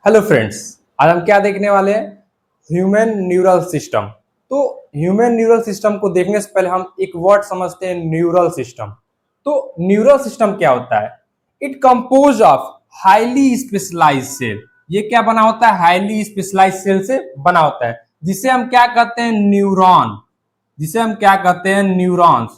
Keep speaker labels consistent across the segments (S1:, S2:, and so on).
S1: Hello friends, आज हम क्या देखने वाले हैं? Human neural system. तो ह्यूमन न्यूरल सिस्टम को देखने से पहले हम एक वर्ड समझते हैं, न्यूरल सिस्टम। तो न्यूरल सिस्टम क्या होता है? It compose of highly specialised cell. ये क्या बना होता है? हाईली स्पेशलाइज्ड सेल से बना होता है, जिसे हम क्या कहते हैं? न्यूरॉन। जिसे हम क्या कहते हैं? न्यूरॉन्स।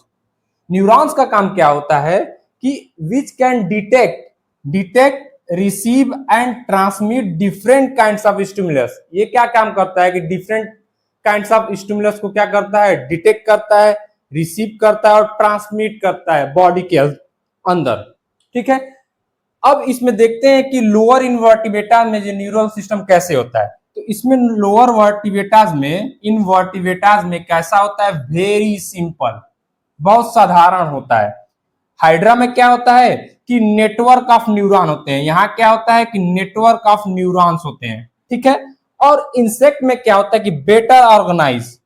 S1: न्यूरॉन्स का काम क्या होता है कि which can detect receive and transmit different kinds of stimulus. ये क्या काम करता है कि डिफरेंट काइंड्स ऑफ स्टिमुलस को क्या करता है? डिटेक्ट करता है, रिसीव करता है और ट्रांसमिट करता है बॉडी के अंदर। ठीक है, अब इसमें देखते हैं कि लोअर इनवर्टिब्रेटा में जो न्यूरल सिस्टम कैसे होता है। तो इसमें लोअर वर्टिब्रेटाज में, इनवर्टिब्रेटाज में कैसा होता है? वेरी सिंपल, बहुत साधारण होता है। हाइड्रा में क्या होता है कि नेटवर्क ऑफ न्यूरॉन होते हैं। यहाँ क्या होता है कि नेटवर्क ऑफ न्यूरॉन्स होते हैं। ठीक है, और इंसेक्ट में क्या होता है कि बेटर ऑर्गेनाइज।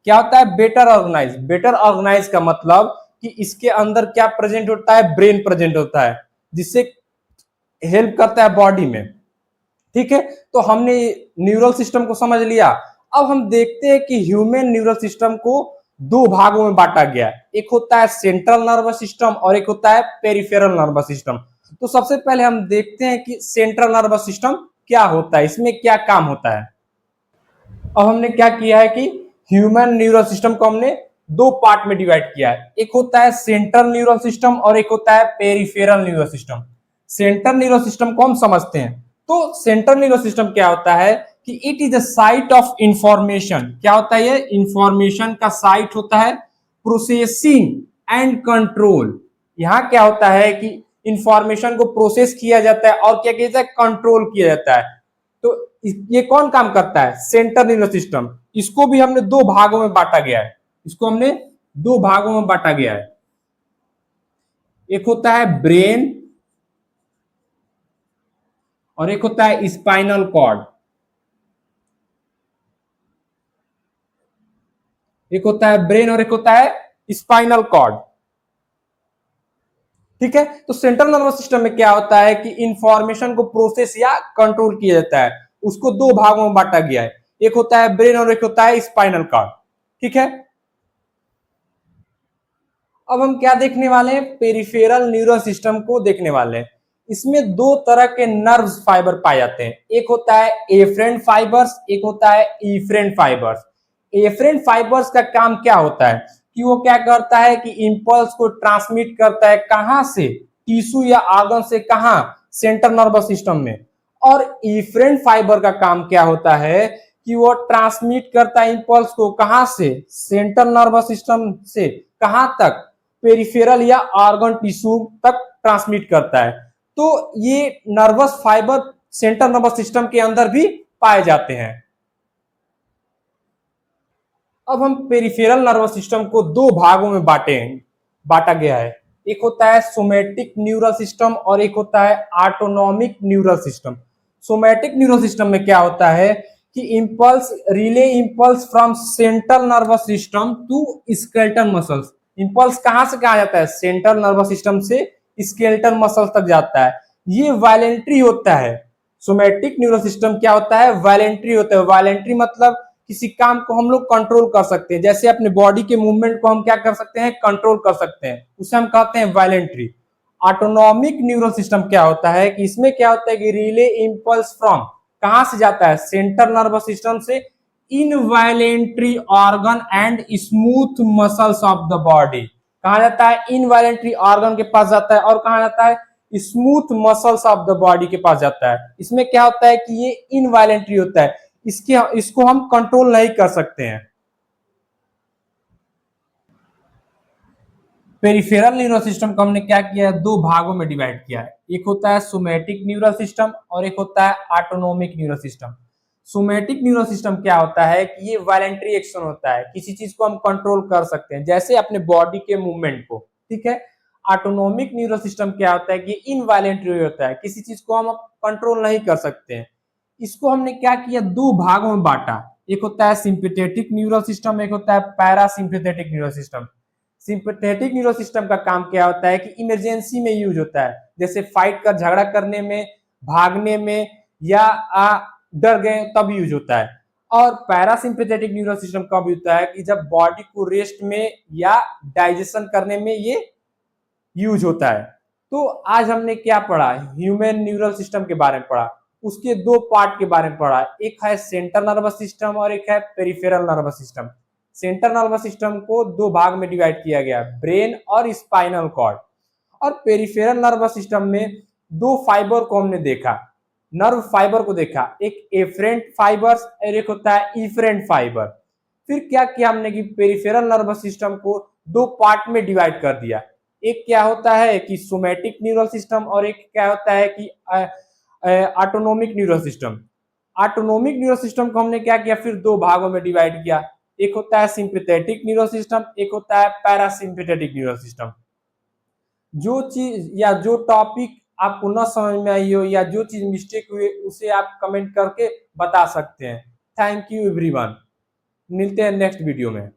S1: क्या होता है? Better organise. बेटर ऑर्गेनाइज का मतलब कि इसके अंदर क्या प्रेजेंट होता है? ब्रेन प्रेजेंट होता है, जिससे हेल्प करता है बॉडी में। ठीक है, तो हमने न्यूरल सिस्टम को समझ लिया। अब हम देखते हैं कि ह्यूमन न्यूरल सिस्टम को दो भागों में बांटा गया है। एक होता है सेंट्रल नर्वस सिस्टम और एक होता है पेरिफेरल नर्वस सिस्टम। तो सबसे पहले हम देखते हैं कि सेंट्रल नर्वस सिस्टम क्या होता है, इसमें क्या काम होता है। अब हमने क्या किया है कि ह्यूमन न्यूरल सिस्टम को हमने दो पार्ट में डिवाइड किया है। एक होता है सेंट्रल न्यूरल सिस्टम और एक होता है peripheral neural system. Central neural system को हम समझते हैं। तो सेंट्रल न्यूरल सिस्टम क्या होता है कि it is the site of information. क्या होता है? ये इंफॉर्मेशन का साइट होता है, प्रोसेसिंग एंड कंट्रोल। यहाँ क्या होता है कि इंफॉर्मेशन को प्रोसेस किया जाता है और क्या किया जाता है? कंट्रोल किया जाता है। तो ये कौन काम करता है? Central nervous system. इसको भी हमने दो भागों में बांटा गया है। इसको हमने दो भागों में बांटा गया है। एक होता है ब्रेन और एक होता है स्पाइनल कॉर्ड। एक होता है ब्रेन और एक होता है स्पाइनल कॉर्ड। ठीक है, तो सेंट्रल नर्वस सिस्टम में क्या होता है कि इंफॉर्मेशन को प्रोसेस या कंट्रोल किया जाता है। उसको दो भागों में बांटा गया है, एक होता है ब्रेन और एक होता है स्पाइनल कॉर्ड। ठीक है, अब हम क्या देखने वाले हैं? पेरिफेरल न्यूरल सिस्टम को देखने वाले हैं। इसमें दो तरह के नर्व्स फाइबर पाए जाते हैं। एक होता है एफरेंट फाइबर्स, एक होता है इफरेंट फाइबर्स। एफरेंट फाइबर्स का काम क्या होता है कि वो क्या करता है कि इंपल्स को ट्रांसमिट करता है। कहां से? टिश्यू या ऑर्गन से। कहां? सेंट्रल नर्वस सिस्टम में। और इफरेंट फाइबर का काम क्या होता है कि वो ट्रांसमिट करता है इंपल्स को। कहां से? सेंट्रल नर्वस सिस्टम से कहां तक? पेरिफेरल या ऑर्गन टिश्यू तक ट्रांसमिट करता है। तो ये nervous fibre central nervous system के अंदर भी पाए जाते हैं। अब हम पेरिफेरल नर्वस सिस्टम को दो भागों में बांटा गया है। एक होता है सोमैटिक न्यूरल सिस्टम और एक होता है autonomic neural system. Somatic neural system में क्या होता है कि impulse relay impulse from central nervous system to skeletal muscles. Impulse कहां से कहा जाता है? सेंट्रल नर्वस सिस्टम से स्केलेटल मसल तक जाता है। ये वायलेंट्री होता है। सोमैटिक न्यूरल सिस्टम क्या होता है? वायलेंट्री होता है। वायलेंट्री मतलब किसी काम को हम लोग कंट्रोल कर सकते हैं। जैसे अपने बॉडी के मूवमेंट को हम क्या कर सकते हैं? कंट्रोल कर सकते हैं, उसे हम कहते हैं वायलेंट्री। ऑटोनॉमिक न्यूरल सिस्टम क्या होता है कि इसमें क्या होता है कि रिले इंपल्स फ्रॉम कहां से जाता है? सेंट्रल नर्वस सिस्टम से involuntary organ and smooth muscles of the body. कहा जाता है? इनवायलेंट्री ऑर्गन के पास जाता है और कहा जाता है? Smooth muscles of the body के पास जाता है। इसमें क्या होता है कि ये इनवायलेंट्री होता है, इसको हम कंट्रोल नहीं कर सकते हैं। पेरिफेरल न्यूरल सिस्टम को हमने क्या किया है? दो भागों में डिवाइड किया है। एक होता है सोमैटिक न्यूरल सिस्टम और एक होता है autonomic neural system. Somatic neural system क्या होता है कि ये वॉलंटरी एक्शन होता है, किसी चीज को हम कंट्रोल कर सकते हैं, जैसे अपने बॉडी के मूवमेंट को। ठीक है, ऑटोनॉमिक न्यूरल सिस्टम क्या होता है कि इनवॉलंटरी होता है, किसी चीज को हम कंट्रोल नहीं कर सकते हैं। इसको हमने क्या किया? दो भागों में बांटा। एक होता है सिंपैथेटिक न्यूरल सिस्टम, एक होता है parasympathetic neural system. Sympathetic neural system का काम क्या होता है कि इमरजेंसी में यूज होता है, जैसे फाइट कर, झगड़ा करने में, भागने में या डर गए तब यूज होता है। और पैरासिम्पैथेटिक न्यूरल सिस्टम कब होता है कि जब बॉडी को रेस्ट में या डाइजेशन करने में ये यूज होता है। तो आज हमने क्या पढ़ा, ह्यूमन न्यूरल सिस्टम के बारे में पढ़ा, उसके दो पार्ट के बारे में पढ़ा, एक है सेंट्रल नर्वस सिस्टम और एक है peripheral nervous system. Central nervous system को दो भाग में डिवाइड किया गया, ब्रेन और स्पाइनल कॉर्ड। और पेरिफेरल नर्वस सिस्टम में दो फाइबर को हमने देखा, नर्व फाइबर को देखा, एक एफरेंट फाइबर्स और एक होता है इफरेंट फाइबर। फिर क्या किया हमने कि पेरिफेरल नर्वस सिस्टम को दो पार्ट में डिवाइड कर दिया, एक क्या होता है कि सोमैटिक न्यूरल सिस्टम और एक क्या होता है कि autonomic neural system. Autonomic neural system को हमने क्या किया, फिर दो भागों में डिवाइड किया, एक होता है सिंपैथेटिक न्यूरल सिस्टम, एक होता है पैरासिम्पैथेटिक न्यूरल सिस्टम। जो चीज या जो टॉपिक आपको न समझ में आई हो या जो चीज मिस्टेक हुई उसे आप कमेंट करके बता सकते हैं। थैंक यू एवरीवन, मिलते हैं नेक्स्ट वीडियो में।